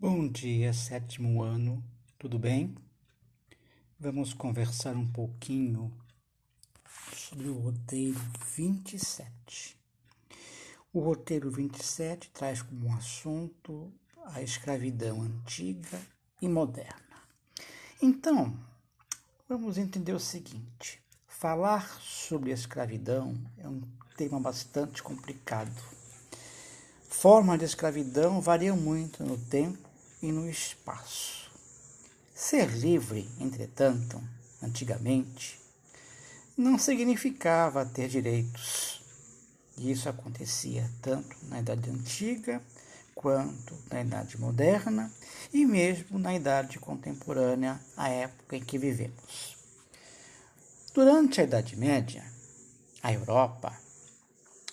Bom dia, sétimo ano, tudo bem? Vamos conversar um pouquinho sobre o roteiro 27. O roteiro 27 traz como assunto a escravidão antiga e moderna. Então, vamos entender o seguinte: falar sobre a escravidão é um tema bastante complicado. Formas de escravidão variam muito no tempo e no espaço. Ser livre, entretanto, antigamente, não significava ter direitos. E isso acontecia tanto na Idade Antiga quanto na Idade Moderna e mesmo na Idade Contemporânea, a época em que vivemos. Durante a Idade Média, a Europa,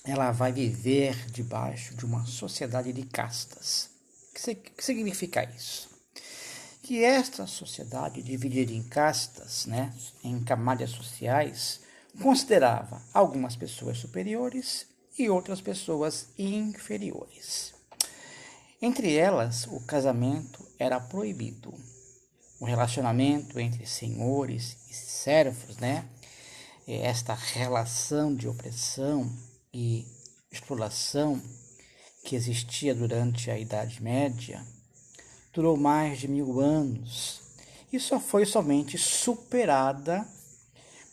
ela vai viver debaixo de uma sociedade de castas. O que significa isso? Que esta sociedade, dividida em castas, em camadas sociais, considerava algumas pessoas superiores e outras pessoas inferiores. Entre elas, o casamento era proibido. O relacionamento entre senhores e servos, esta relação de opressão e exploração que existia durante a Idade Média, durou mais de 1000 anos e só foi somente superada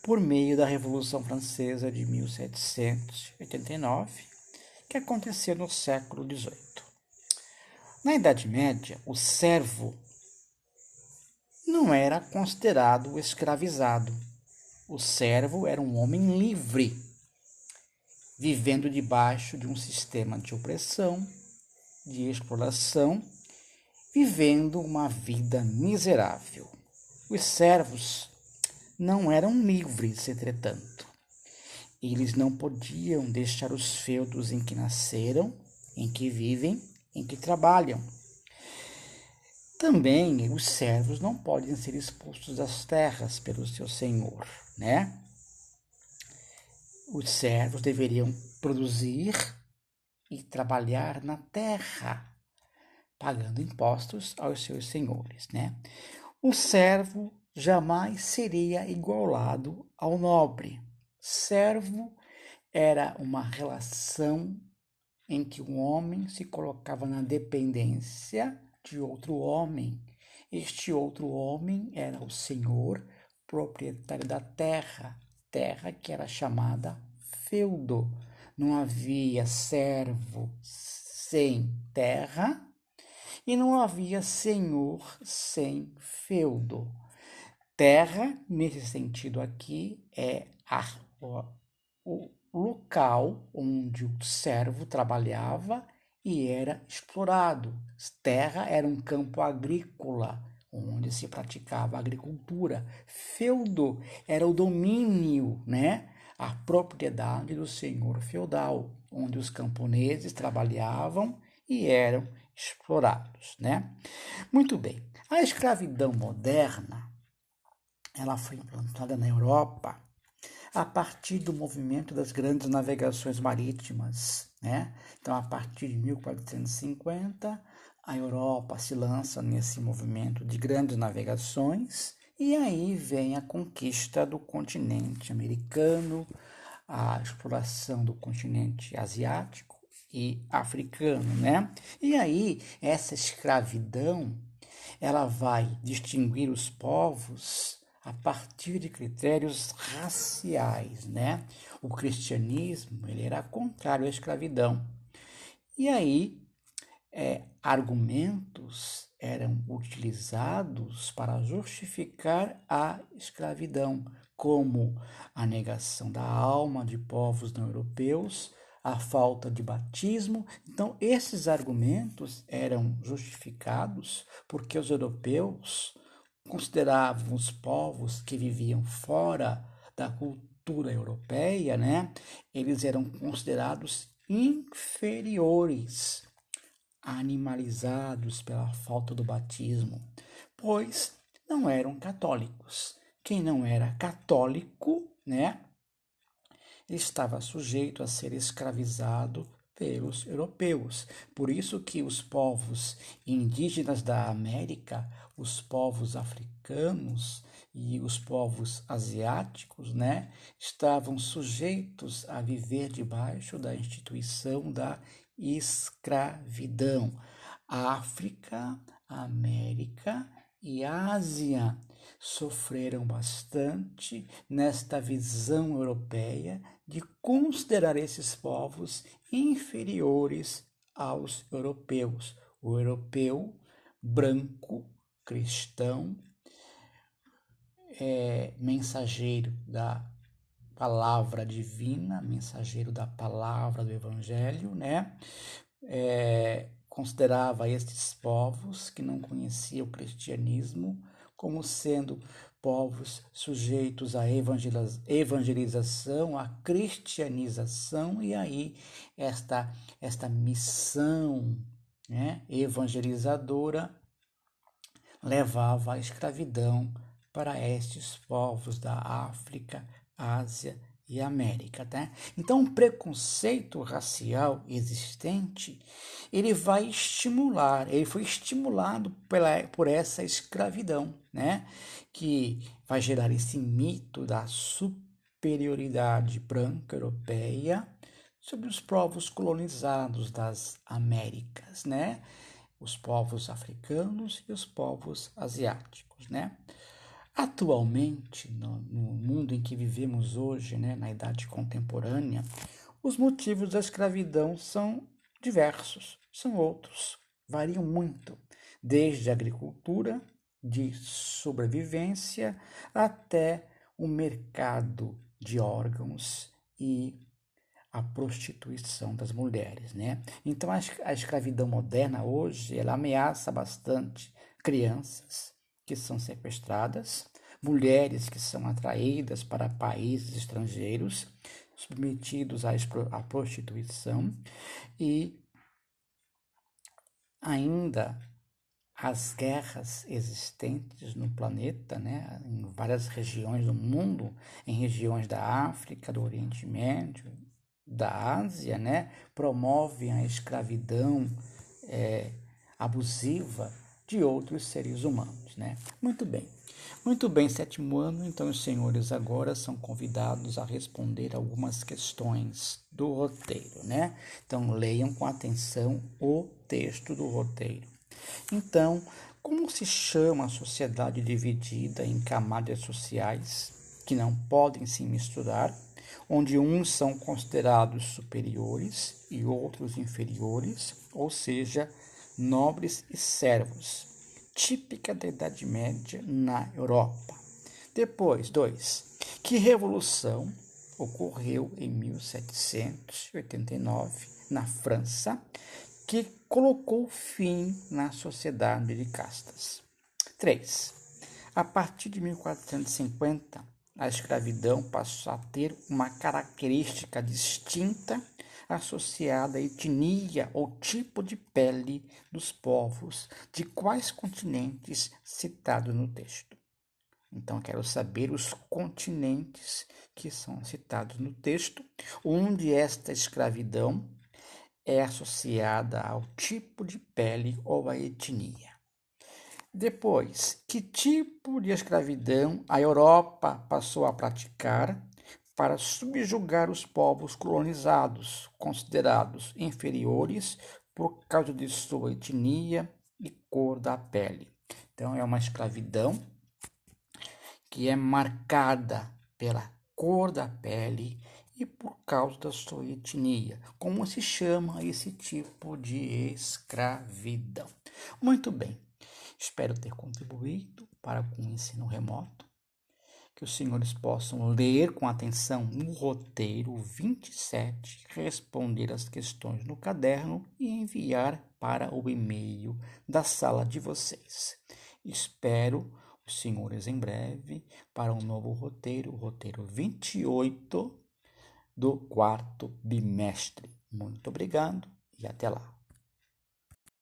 por meio da Revolução Francesa de 1789, que aconteceu no século XVIII. Na Idade Média, o servo não era considerado escravizado. O servo era um homem livre, vivendo debaixo de um sistema de opressão, de exploração, vivendo uma vida miserável. Os servos não eram livres, entretanto. Eles não podiam deixar os feudos em que nasceram, em que vivem, em que trabalham. Também os servos não podem ser expulsos das terras pelo seu senhor, Os servos deveriam produzir e trabalhar na terra, pagando impostos aos seus senhores, O servo jamais seria igualado ao nobre. Servo era uma relação em que um homem se colocava na dependência de outro homem. Este outro homem era o senhor proprietário da terra, terra que era chamada feudo. Não havia servo sem terra e não havia senhor sem feudo. Terra, nesse sentido aqui, é o local onde o servo trabalhava e era explorado. Terra era um campo agrícola, onde se praticava agricultura. Feudo era o domínio, a propriedade do senhor feudal, onde os camponeses trabalhavam e eram explorados, Muito bem. A escravidão moderna, ela foi implantada na Europa a partir do movimento das grandes navegações marítimas, Então, a partir de 1450, a Europa se lança nesse movimento de grandes navegações e aí vem a conquista do continente americano, a exploração do continente asiático e africano, E aí, essa escravidão, ela vai distinguir os povos a partir de critérios raciais, O cristianismo, ele era contrário à escravidão. E aí, argumentos eram utilizados para justificar a escravidão, como a negação da alma de povos não europeus, a falta de batismo. Então, esses argumentos eram justificados porque os europeus consideravam os povos que viviam fora da cultura europeia, Eles eram considerados inferiores, animalizados pela falta do batismo, pois não eram católicos. Quem não era católico, estava sujeito a ser escravizado pelos europeus. Por isso que os povos indígenas da América, os povos africanos e os povos asiáticos, né, estavam sujeitos a viver debaixo da instituição da escravidão. África, América e Ásia sofreram bastante nesta visão europeia de considerar esses povos inferiores aos europeus. O europeu branco, cristão, mensageiro da palavra divina, mensageiro da palavra do evangelho, né? Considerava estes povos que não conheciam o cristianismo como sendo povos sujeitos à evangelização, à cristianização, e aí esta missão, né, evangelizadora levava à escravidão para estes povos da África, Ásia e América, tá? Então, o preconceito racial existente, ele foi estimulado por essa escravidão, né? Que vai gerar esse mito da superioridade branca europeia sobre os povos colonizados das Américas, né? Os povos africanos e os povos asiáticos, né? Atualmente, no mundo em que vivemos hoje, né, na idade contemporânea, os motivos da escravidão são diversos, são outros, variam muito, desde a agricultura, de sobrevivência, até o mercado de órgãos e a prostituição das mulheres, né? Então, a escravidão moderna hoje, ela ameaça bastante crianças que são sequestradas, mulheres que são atraídas para países estrangeiros, submetidos à prostituição, e ainda as guerras existentes no planeta, né, em várias regiões do mundo, em regiões da África, do Oriente Médio, da Ásia, né, promovem a escravidão abusiva de outros seres humanos, né? Muito bem, sétimo ano. Então os senhores agora são convidados a responder algumas questões do roteiro, né? Então leiam com atenção o texto do roteiro. Então, como se chama a sociedade dividida em camadas sociais que não podem se misturar, onde uns são considerados superiores e outros inferiores, ou seja, nobres e servos, típica da Idade Média na Europa. Depois, 2. Que revolução ocorreu em 1789 na França, que colocou fim na sociedade de castas. 3. A partir de 1450, a escravidão passou a ter uma característica distinta associada à etnia ou tipo de pele dos povos de quais continentes citados no texto. Então, quero saber os continentes que são citados no texto, onde esta escravidão é associada ao tipo de pele ou à etnia. Depois, que tipo de escravidão a Europa passou a praticar para subjugar os povos colonizados, considerados inferiores por causa de sua etnia e cor da pele? Então, é uma escravidão que é marcada pela cor da pele e por causa da sua etnia. Como se chama esse tipo de escravidão? Muito bem, espero ter contribuído para com o ensino remoto, que os senhores possam ler com atenção o roteiro 27, responder as questões no caderno e enviar para o e-mail da sala de vocês. Espero os senhores em breve para um novo roteiro, o roteiro 28 do quarto bimestre. Muito obrigado e até lá.